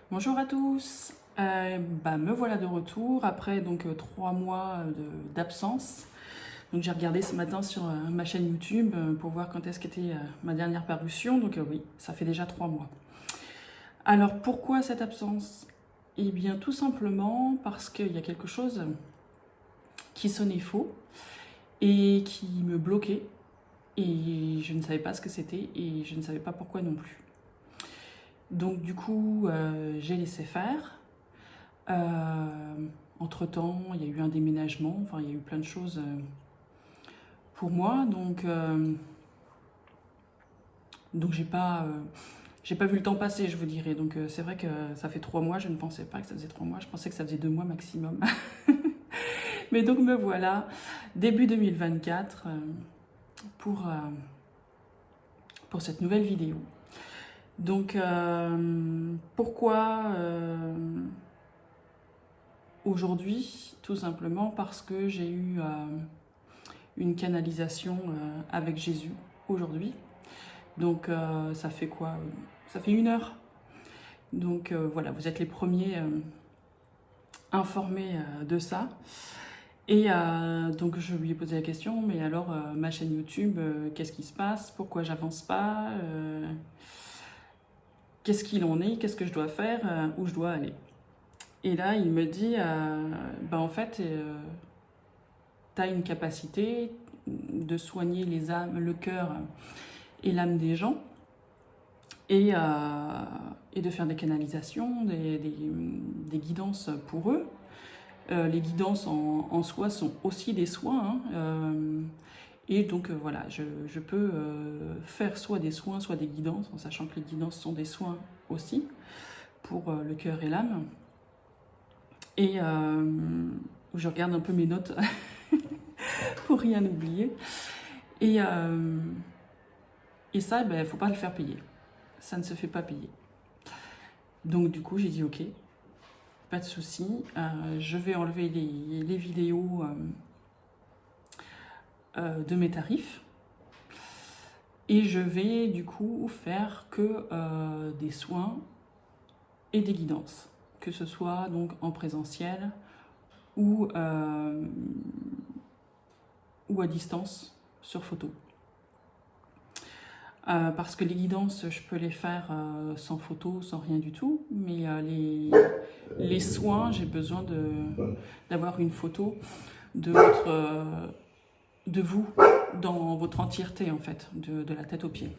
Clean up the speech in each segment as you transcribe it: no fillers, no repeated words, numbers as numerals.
Bonjour à tous, me voilà de retour après donc 3 mois d'absence. Donc j'ai regardé ce matin sur ma chaîne YouTube pour voir quand est-ce qu'était ma dernière parution. Donc oui, ça fait déjà 3 mois. Alors pourquoi cette absence? Eh bien tout simplement parce qu'il y a quelque chose qui sonnait faux et qui me bloquait et je ne savais pas ce que c'était et je ne savais pas pourquoi non plus. Donc du coup j'ai laissé faire. Entre-temps, il y a eu un déménagement, enfin il y a eu plein de choses pour moi, donc j'ai pas vu le temps passer, je vous dirais. Donc c'est vrai que ça fait 3 mois, je ne pensais pas que ça faisait 3 mois, je pensais que ça faisait 2 mois maximum. Mais donc me voilà, début 2024, pour cette nouvelle vidéo. Donc pourquoi aujourd'hui? Tout simplement parce que j'ai eu une canalisation avec Jésus aujourd'hui. Donc ça fait quoi? Ça fait 1 heure. Donc voilà, vous êtes les premiers informés de ça. Et donc je lui ai posé la question, mais alors ma chaîne YouTube, qu'est-ce qui se passe? Pourquoi j'avance pas? Qu'est-ce qu'il en est? Qu'est-ce que je dois faire? Où je dois aller? Et là, il me dit, en fait, tu as une capacité de soigner les âmes, le cœur et l'âme des gens, et de faire des canalisations, des guidances pour eux. Les guidances en soi sont aussi des soins, hein, et donc voilà, je peux faire soit des soins, soit des guidances, en sachant que les guidances sont des soins aussi pour le cœur et l'âme. Et je regarde un peu mes notes pour rien oublier. Et ça, il ne faut pas le faire payer. Ça ne se fait pas payer. Donc du coup, j'ai dit ok, pas de souci. Je vais enlever les vidéos de mes tarifs. Et je vais du coup faire que des soins et des guidances. Que ce soit donc en présentiel ou à distance sur photo. Parce que les guidances, je peux les faire sans photo, sans rien du tout, mais les soins, j'ai besoin d'avoir une photo de vous dans votre entièreté, en fait, de la tête aux pieds.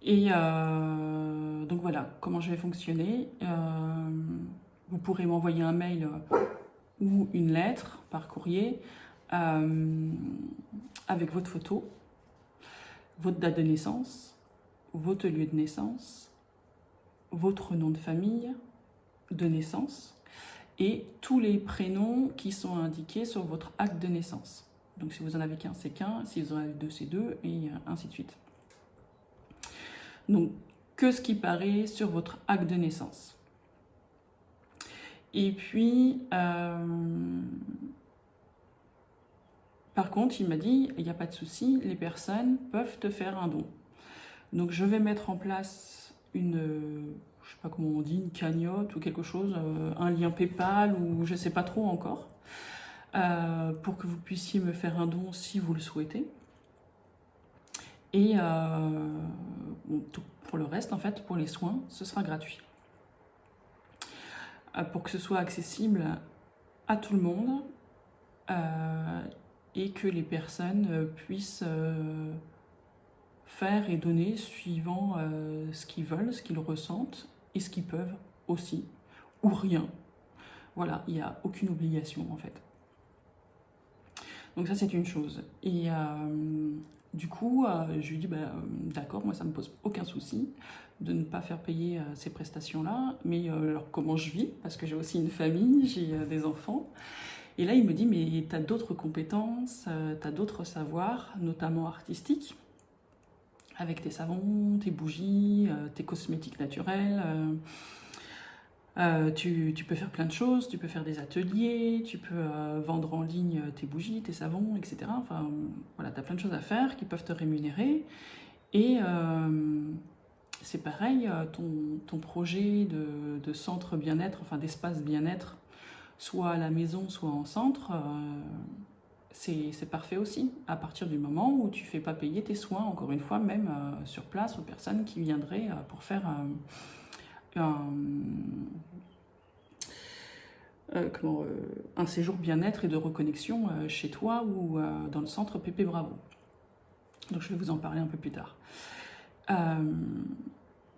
Et donc voilà comment je vais fonctionner. Vous pourrez m'envoyer un mail ou une lettre par courrier avec votre photo, votre date de naissance, votre lieu de naissance, votre nom de famille, de naissance et tous les prénoms qui sont indiqués sur votre acte de naissance. Donc si vous en avez qu'un, c'est qu'un, si vous en avez deux, c'est deux, et ainsi de suite. Donc que ce qui paraît sur votre acte de naissance. Et puis, par contre, il m'a dit, il n'y a pas de souci, les personnes peuvent te faire un don. Donc je vais mettre en place je sais pas comment on dit, une cagnotte ou quelque chose, un lien PayPal ou je sais pas trop encore, pour que vous puissiez me faire un don si vous le souhaitez. Et pour le reste, en fait, pour les soins, ce sera gratuit. Pour que ce soit accessible à tout le monde et que les personnes puissent faire et donner suivant ce qu'ils veulent, ce qu'ils ressentent et ce qu'ils peuvent aussi, ou rien. Voilà, il n'y a aucune obligation en fait. Donc ça c'est une chose. Et du coup, je lui dis, d'accord, moi ça me pose aucun souci de ne pas faire payer ces prestations-là, mais alors comment je vis? Parce que j'ai aussi une famille, j'ai des enfants. Et là il me dit, mais tu as d'autres compétences, tu as d'autres savoirs, notamment artistiques, avec tes savons, tes bougies, tes cosmétiques naturels. Tu peux faire plein de choses, tu peux faire des ateliers, tu peux vendre en ligne tes bougies, tes savons, etc. Enfin, voilà, tu as plein de choses à faire qui peuvent te rémunérer. Et c'est pareil, ton projet de centre bien-être, enfin d'espace bien-être, soit à la maison, soit en centre, c'est parfait aussi, à partir du moment où tu ne fais pas payer tes soins, encore une fois, même sur place, aux personnes qui viendraient pour faire un séjour bien-être et de reconnexion chez toi ou dans le centre Pépé Bravo. Donc je vais vous en parler un peu plus tard.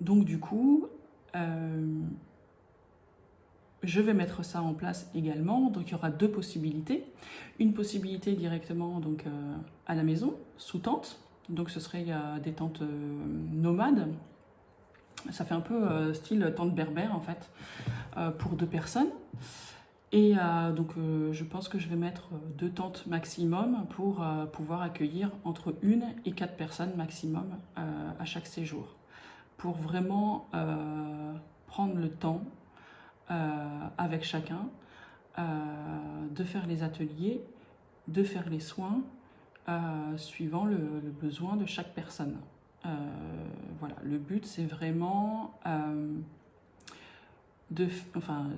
Donc du coup, je vais mettre ça en place également. Donc il y aura deux possibilités. Une possibilité directement donc, à la maison, sous tente. Donc ce serait des tentes nomades. Ça fait un peu style tente berbère en fait, pour 2 personnes. Et donc je pense que je vais mettre 2 tentes maximum pour pouvoir accueillir entre 1 et 4 personnes maximum à chaque séjour. Pour vraiment prendre le temps avec chacun de faire les ateliers, de faire les soins suivant le besoin de chaque personne. Voilà, le but c'est vraiment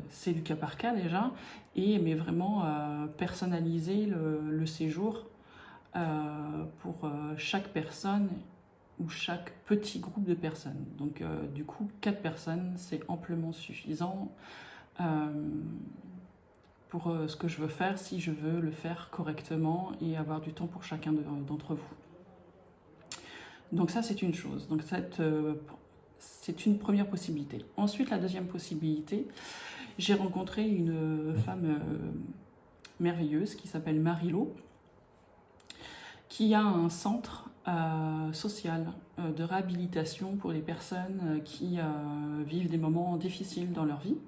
c'est du cas par cas déjà, mais vraiment personnaliser le séjour pour chaque personne ou chaque petit groupe de personnes. Donc du coup, 4 personnes, c'est amplement suffisant pour ce que je veux faire, si je veux le faire correctement et avoir du temps pour chacun d'entre vous. Donc ça, c'est une chose. Donc c'est une première possibilité. Ensuite, la deuxième possibilité, j'ai rencontré une femme merveilleuse qui s'appelle Marilo, qui a un centre social de réhabilitation pour les personnes qui vivent des moments difficiles dans leur vie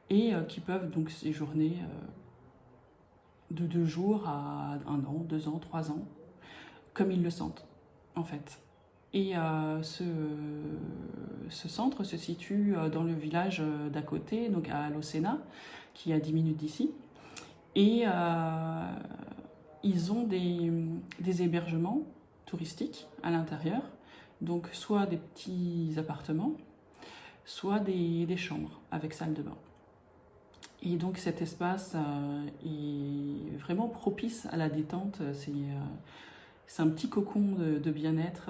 et qui peuvent donc séjourner de 2 jours à 1 an, 2 ans, 3 ans, comme ils le sentent en fait. Et ce centre se situe dans le village d'à côté, donc à Locena, qui est à 10 minutes d'ici. Et ils ont des hébergements touristiques à l'intérieur, donc soit des petits appartements, soit des chambres avec salle de bain. Et donc cet espace est vraiment propice à la détente. C'est un petit cocon de bien-être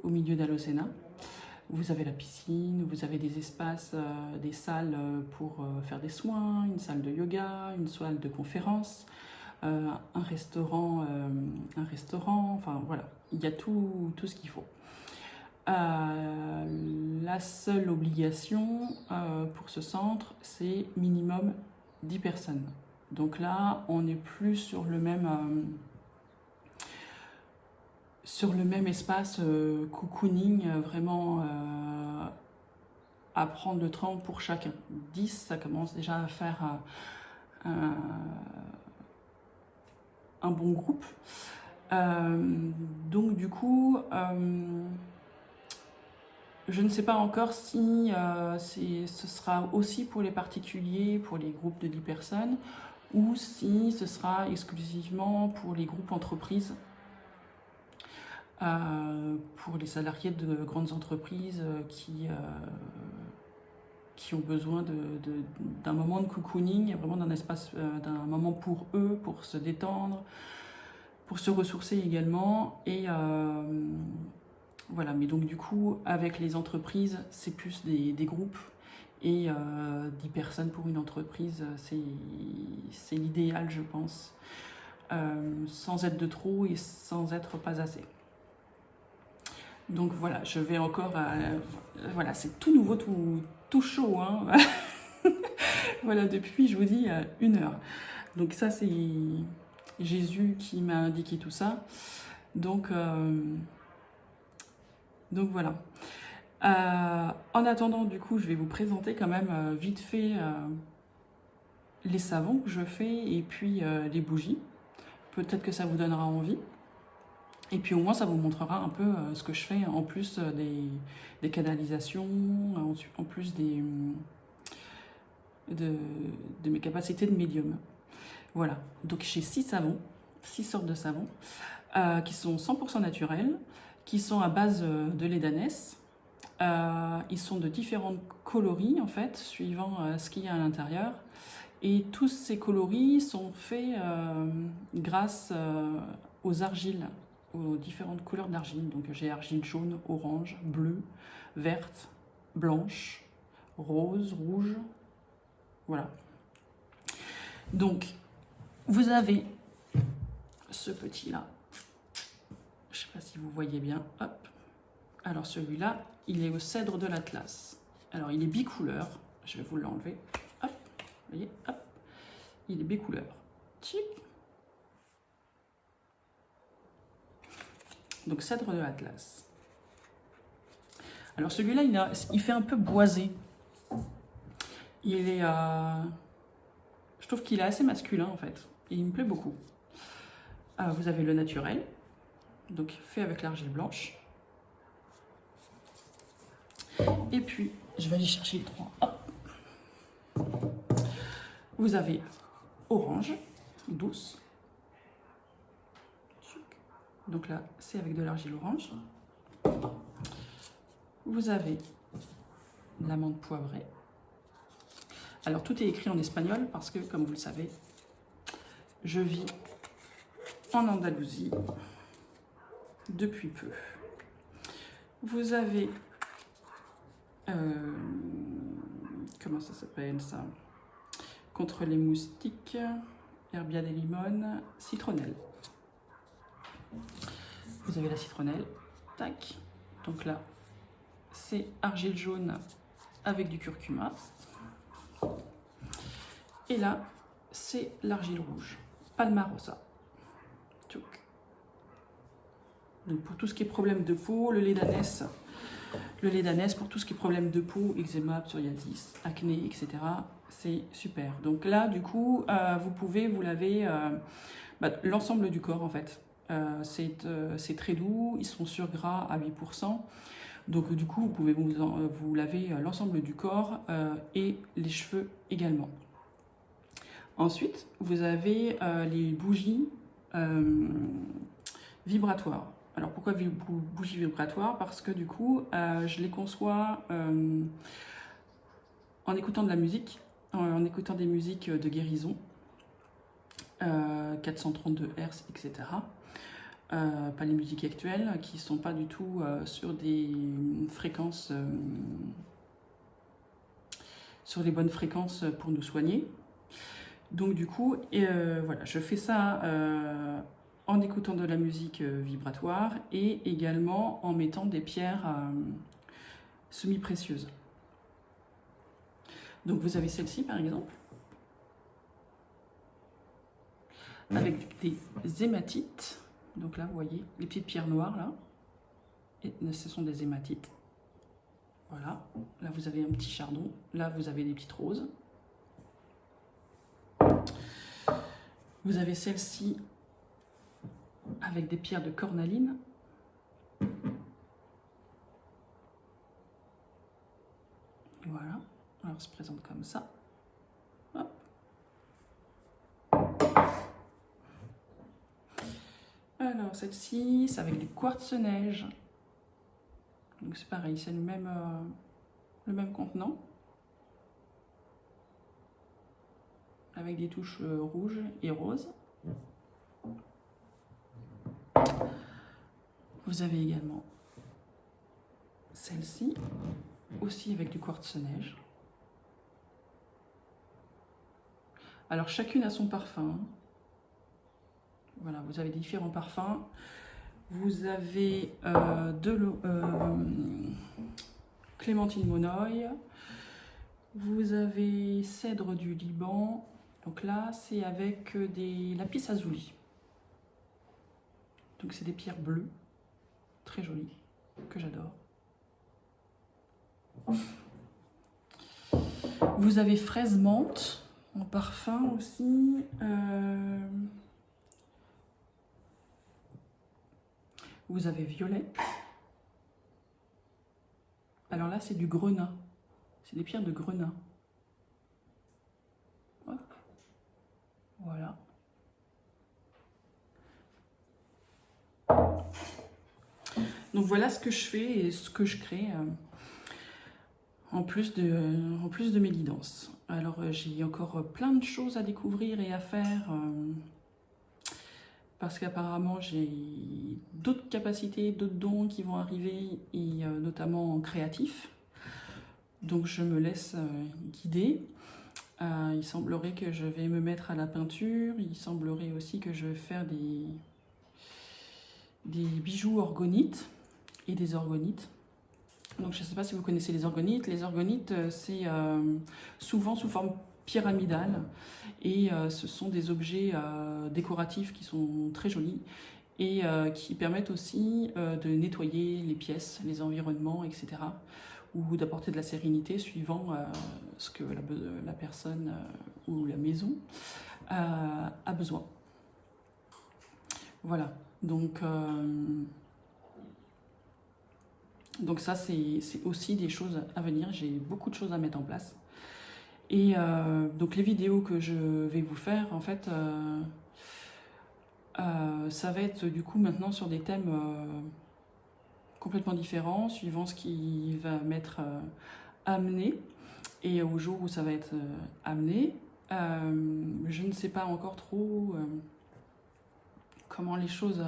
au milieu d'Alocena. Vous avez la piscine, vous avez des espaces, des salles pour faire des soins, une salle de yoga, une salle de conférence, un restaurant, enfin voilà, il y a tout ce qu'il faut. La seule obligation pour ce centre, c'est minimum 10 personnes. Donc là, on n'est plus sur le même espace cocooning, vraiment à prendre le temps pour chacun. 10, ça commence déjà à faire un bon groupe. Donc du coup, je ne sais pas encore si ce sera aussi pour les particuliers, pour les groupes de 10 personnes, ou si ce sera exclusivement pour les groupes entreprises, pour les salariés de grandes entreprises qui ont besoin d'un moment de cocooning, vraiment d'un espace, d'un moment pour eux, pour se détendre, pour se ressourcer également. Et voilà, mais donc du coup, avec les entreprises, c'est plus des groupes. Et 10 personnes pour une entreprise, c'est l'idéal, je pense. Sans être de trop et sans être pas assez. Donc voilà, je vais encore... voilà, c'est tout nouveau, tout chaud. Hein. Voilà, depuis, je vous dis, 1 heure. Donc ça, c'est Jésus qui m'a indiqué tout ça. Donc voilà. En attendant, du coup, je vais vous présenter quand même vite fait les savons que je fais et puis les bougies. Peut-être que ça vous donnera envie. Et puis au moins, ça vous montrera un peu ce que je fais en plus des canalisations, en plus de mes capacités de médium. Voilà. Donc j'ai 6 savons, 6 sortes de savons, qui sont 100% naturels, qui sont à base de lait d'ânesse, Ils sont de différents coloris, en fait, suivant ce qu'il y a à l'intérieur. Et tous ces coloris sont faits grâce aux argiles, aux différentes couleurs d'argile. Donc j'ai argile jaune, orange, bleue, verte, blanche, rose, rouge. Voilà. Donc, vous avez ce petit-là. Je ne sais pas si vous voyez bien. Hop. Alors celui-là, il est au cèdre de l'Atlas. Alors il est bicouleur. Je vais vous l'enlever. Hop. Vous voyez, hop. Il est bicouleur. Tchip. Donc cèdre de l'Atlas. Alors celui-là, il fait un peu boisé. Il est... je trouve qu'il est assez masculin en fait. Et il me plaît beaucoup. Vous avez le naturel. Donc fait avec l'argile blanche. Et puis, je vais aller chercher le 3. Hop. Vous avez orange, douce. Donc là, c'est avec de l'argile orange. Vous avez l'amande poivrée. Alors, tout est écrit en espagnol parce que, comme vous le savez, je vis en Andalousie depuis peu. Vous avez... comment ça s'appelle ça? Contre les moustiques, herbia de limone, citronnelle. Vous avez la citronnelle, tac. Donc là, c'est argile jaune avec du curcuma. Et là, c'est l'argile rouge, palmarosa. Donc pour tout ce qui est problème de peau, le lait d'ânesse pour tout ce qui est problème de peau, eczéma, psoriasis, acné, etc. C'est super. Donc là, du coup, vous lavez l'ensemble du corps en fait. C'est très doux, ils sont sur gras à 8%. Donc du coup, vous pouvez vous laver l'ensemble du corps et les cheveux également. Ensuite, vous avez les bougies vibratoires. Alors pourquoi bougies vibratoires? Parce que du coup, je les conçois en écoutant de la musique, en écoutant des musiques de guérison, 432 Hz, etc. Pas les musiques actuelles, qui ne sont pas du tout sur des fréquences, sur les bonnes fréquences pour nous soigner. Donc du coup, voilà, je fais ça en écoutant de la musique vibratoire et également en mettant des pierres semi-précieuses. Donc vous avez celle-ci par exemple, avec des hématites. Donc là, vous voyez les petites pierres noires là, et ce sont des hématites. Voilà, là vous avez un petit chardon, là vous avez des petites roses. Vous avez celle-ci avec des pierres de cornaline. Voilà, alors elle se présente comme ça. Hop. Alors celle-ci, c'est avec du quartz-neige. Donc c'est pareil, c'est le même contenant. Avec des touches rouges et roses. Vous avez également celle-ci, aussi avec du quartz-neige. Alors chacune a son parfum. Voilà, vous avez différents parfums. Vous avez clémentine monoï. Vous avez cèdre du Liban. Donc là, c'est avec des lapis lazuli. Donc c'est des pierres bleues, très jolies, que j'adore. Vous avez fraise menthe en parfum aussi. Vous avez violette. Alors là, c'est du grenat. C'est des pierres de grenat. Hop. Voilà. Donc voilà ce que je fais et ce que je crée en plus de mes guidances. Alors j'ai encore plein de choses à découvrir et à faire parce qu'apparemment j'ai d'autres capacités, d'autres dons qui vont arriver et notamment en créatif. Donc je me laisse guider. Il semblerait que je vais me mettre à la peinture, il semblerait aussi que je vais faire des bijoux orgonites et des orgonites. Donc je ne sais pas si vous connaissez les orgonites. Les orgonites, c'est souvent sous forme pyramidale et ce sont des objets décoratifs qui sont très jolis et qui permettent aussi de nettoyer les pièces, les environnements, etc. ou d'apporter de la sérénité suivant ce que la personne ou la maison a besoin. Voilà, donc ça c'est aussi des choses à venir, j'ai beaucoup de choses à mettre en place. Et donc les vidéos que je vais vous faire, en fait, ça va être du coup maintenant sur des thèmes complètement différents, suivant ce qui va m'être amené, et au jour où ça va être amené. Je ne sais pas encore trop comment les choses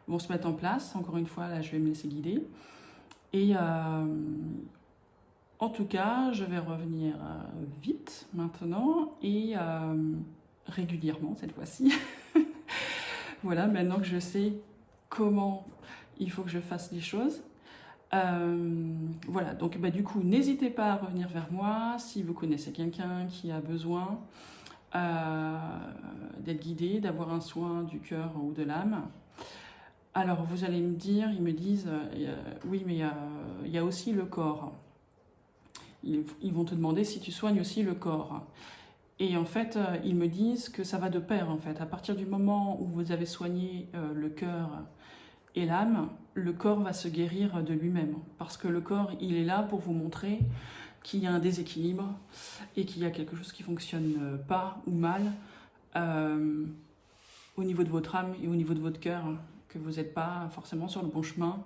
vont se mettre en place. Encore une fois, là, je vais me laisser guider. Et en tout cas, je vais revenir vite maintenant et régulièrement cette fois-ci. Voilà, maintenant que je sais comment il faut que je fasse les choses. Voilà, donc du coup, n'hésitez pas à revenir vers moi si vous connaissez quelqu'un qui a besoin d'être guidé, d'avoir un soin du cœur ou de l'âme. Alors, vous allez me dire, ils me disent, oui, mais il y a aussi le corps. Ils vont te demander si tu soignes aussi le corps. Et en fait, ils me disent que ça va de pair, en fait. À partir du moment où vous avez soigné le cœur et l'âme, le corps va se guérir de lui-même. Parce que le corps, il est là pour vous montrer qu'il y a un déséquilibre et qu'il y a quelque chose qui ne fonctionne pas ou mal au niveau de votre âme et au niveau de votre cœur, que vous n'êtes pas forcément sur le bon chemin.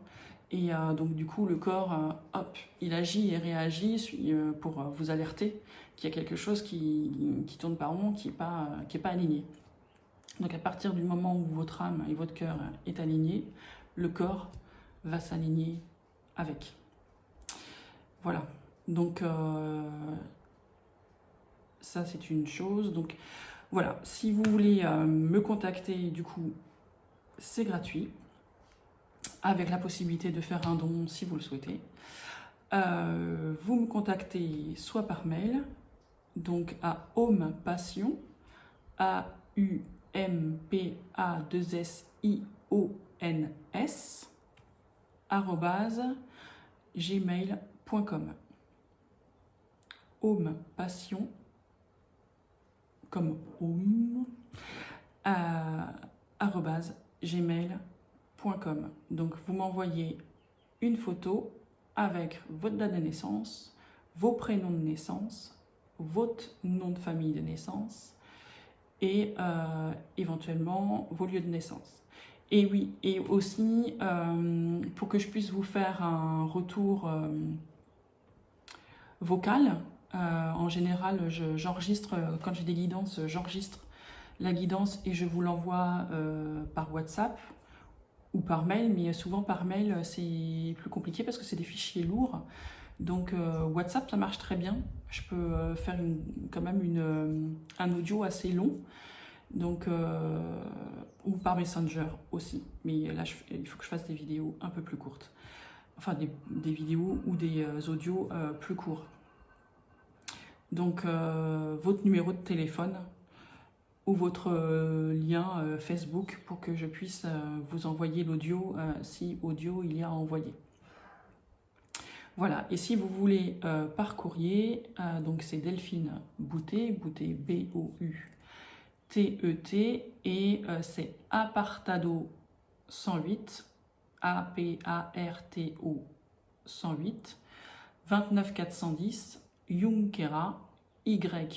Et donc du coup, le corps, hop, il agit et réagit pour vous alerter qu'il y a quelque chose qui tourne pas rond, qui est pas aligné. Donc à partir du moment où votre âme et votre cœur est aligné, le corps va s'aligner avec. Voilà. Donc ça c'est une chose. Donc voilà, si vous voulez me contacter, du coup, c'est gratuit, avec la possibilité de faire un don si vous le souhaitez. Vous me contactez soit par mail, donc à hommepassion, AUMPA2SIONS, @gmail.com. Hommepassion, comme home, @gmail.com. Donc vous m'envoyez une photo avec votre date de naissance, vos prénoms de naissance, votre nom de famille de naissance et éventuellement vos lieux de naissance. Et oui, et aussi pour que je puisse vous faire un retour vocal, en général j'enregistre, quand j'ai des guidances, j'enregistre la guidance et je vous l'envoie par WhatsApp ou par mail, mais souvent par mail c'est plus compliqué parce que c'est des fichiers lourds. Donc WhatsApp ça marche très bien, je peux faire quand même un audio assez long, donc ou par Messenger aussi, mais là il faut que je fasse des vidéos un peu plus courtes, enfin des vidéos ou des audios plus courts. Donc votre numéro de téléphone ou votre lien Facebook pour que je puisse vous envoyer l'audio si audio il y a à envoyer. Voilà, et si vous voulez par courrier, donc c'est Delphine Boutet, Boutet B-O-U-T-E-T, et c'est Apartado 108, A-P-A-R-T-O 108, 29 410, Junquera, Y-U-N-Q-U-E-R-A,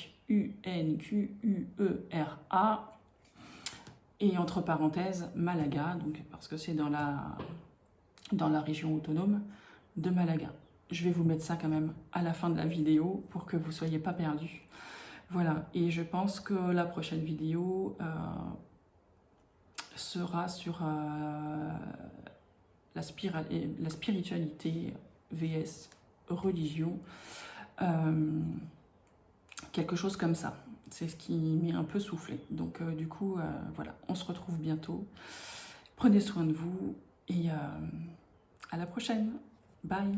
et entre parenthèses Malaga, donc parce que c'est dans la région autonome de Malaga. je vais vous mettre ça quand même à la fin de la vidéo pour que vous ne soyez pas perdus. Voilà, et je pense que la prochaine vidéo sera sur la spiritualité vs religion, quelque chose comme ça. C'est ce qui m'est un peu soufflé. Donc du coup, voilà, on se retrouve bientôt. Prenez soin de vous et à la prochaine. Bye.